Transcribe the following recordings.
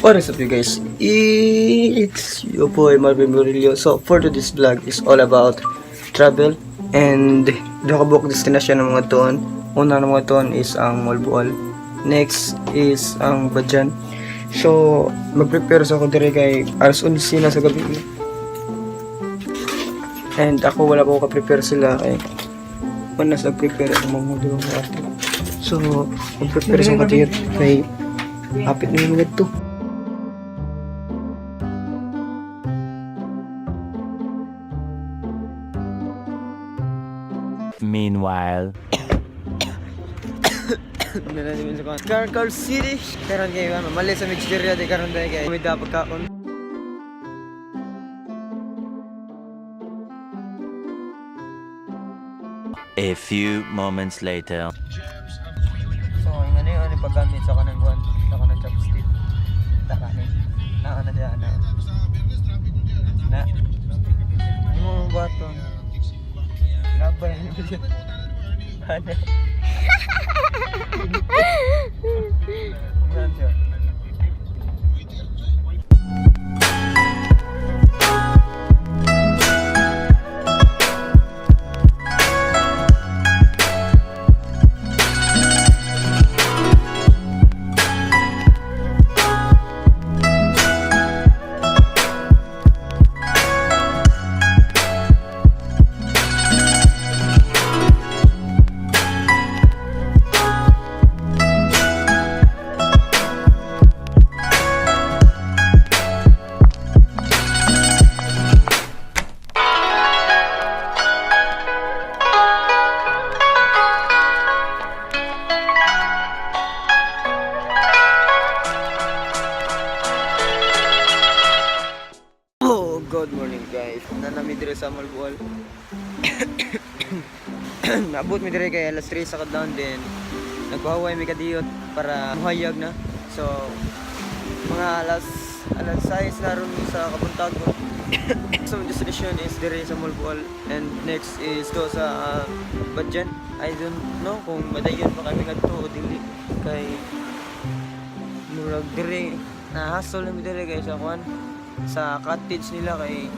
What is up you guys? It's your boy Marvin Murillo. So for today's vlog is all about travel and nakabuk destination ng mga tuon. Una ng mga tuon is ang Moalboal. Next is ang Badjan. So mag-prepare sa ako dire kay alas 11 na sa gabi. And ako wala pa ako ka-prepare sila kay panas nag-prepare ang mga dalawang araw. So mag-prepare sa ako kay hapit na yung mga ito. Meanwhile, Nananin sa Carcar City. Karon kayo mali sa mixteria di karon dai kay may dapat kaon. a few moments later. So ingano yung paggamit sa kanang guan, sa kanang chopstick. Takanin. Na diyan na. Na. Yung baton. Labay ni siya. Ano? Kumain siya. Good morning guys. Nanami dire sa Moalboal. Naabot mi dire kay alas 3 sa kadlaw din. Naghuhaway mi kadiyot para muhayag na. So mga alas 6 na ron sa kabuntag ko. So destination is dire sa Moalboal and next is do sa Badjan. I don't know kung madayon pa kami ngadto o dili kay murag dire na hassle na mi dire kay sa kwan sa cottage nila kay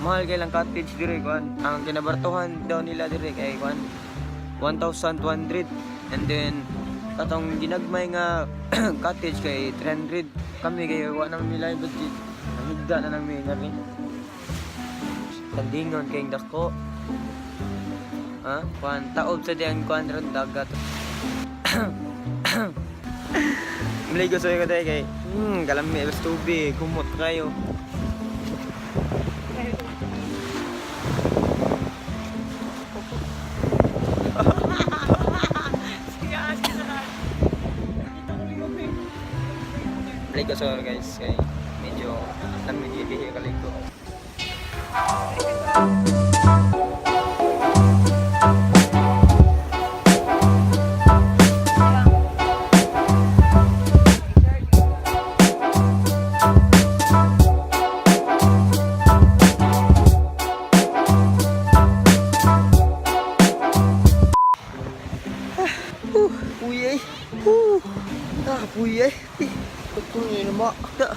mahal kay lang cottage dire kwan ang kinabartuhan daw nila dire kay kwan 1,200 and then katong ginagmay nga cottage kay 300 kami kay wa nang nila yung budget nahigda na nang may ngari tandingon kay dako kwan taob sa diyang kwan ron dagat maligo sa iyo kay kalami bas tubig kumot kayo. Maligo sa iyo guys kay medyo namigilihi kaligo. Puyay. Puyay. Puyay na maak na.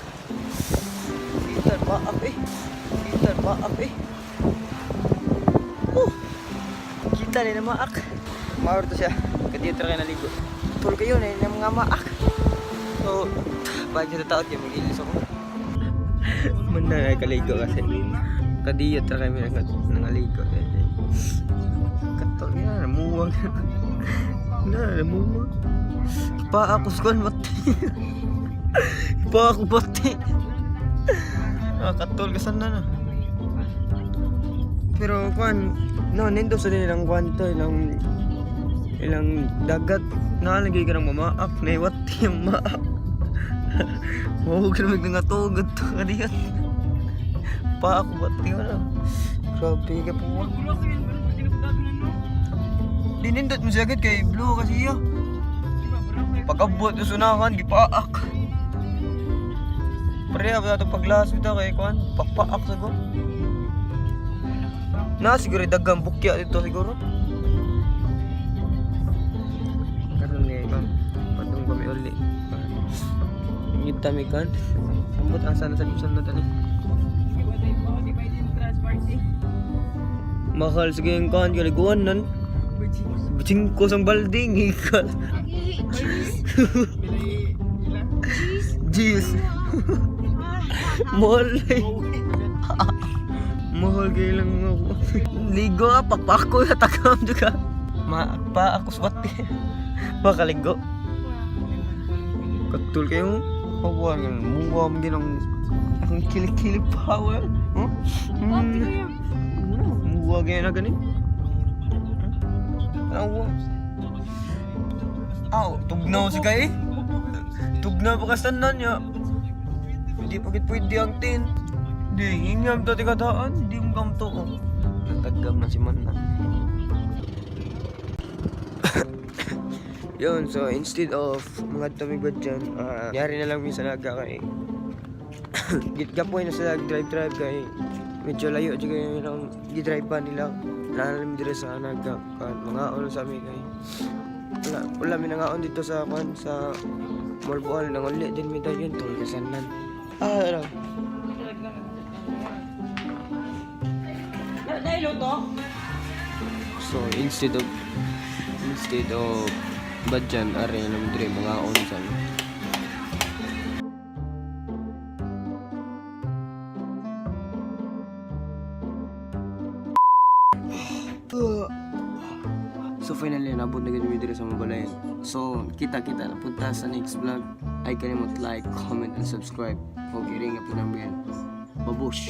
Bitan maak eh. Bitan maak eh. Kita na na maak. Mawar to siya. Kadiyot rin naligo. Tulog kayo na yung mga maak. So, pag sa taot yung mag-ilis ako. Muna na kaligo kasi. Kadiyot rin kami nangaligo. Katol yan. Namuwag na. Namuwag. Pa ako skon mati. Pa ako mati. Katol ka sana na. Pero kwan, no, nendo sa nilang kwanto, ilang dagat. Nalagay ka ng mamaak, naiwati yung maak. Huwag ka naman nga tugod to kadiyan. Pa ako mati ka na. Grabe ka po. Dinindot mo siya agad kay Blue kasi iya. Pagkabot na sunahan, gipaak. Pareha ba ito paglas ito kay Kwan? Papaak siguro. Na siguro dagang bukya dito siguro. Karon ni Kwan, patong kami uli. tami kan. Ambot asa na sa Luzon na tani. Mahal sige yung kan kaliguan nan. Bicing ko sang balding ikal. Jeez. Mahal. Mahal kayo lang ako. Ligo pakpako na takam juga. Pa ako swati. Pakaligo. Katul kayo. Pabuhan nga. Muwam din ang kilik-kilik power. Muwa kayo na ganin. Awa. Aw, tugnaw si kay. Tugnaw pa kastanan niya. Hindi pagit pwede ang tin. Di, ingam to tikadaan. Di mo kam to. Natagam na si Manan. Yun, so instead of mga tumigod dyan, yari na lang minsan naga kay gitgapoy na sila drive kay medyo layo dyan yung gidrive pa nila. Nanalim dito sa naga mga ono sa amin kay wala may nangaon dito sa Moalboal nang uli din may dayon tong kasanan. Ano? So instead of badyan are naman dire mga onsan. So finally nabot na gid mi dire sa Mabalayan. So kita na punta sa next vlog. Ay kalimot like, comment and subscribe. Okay ring up na yan. Babush.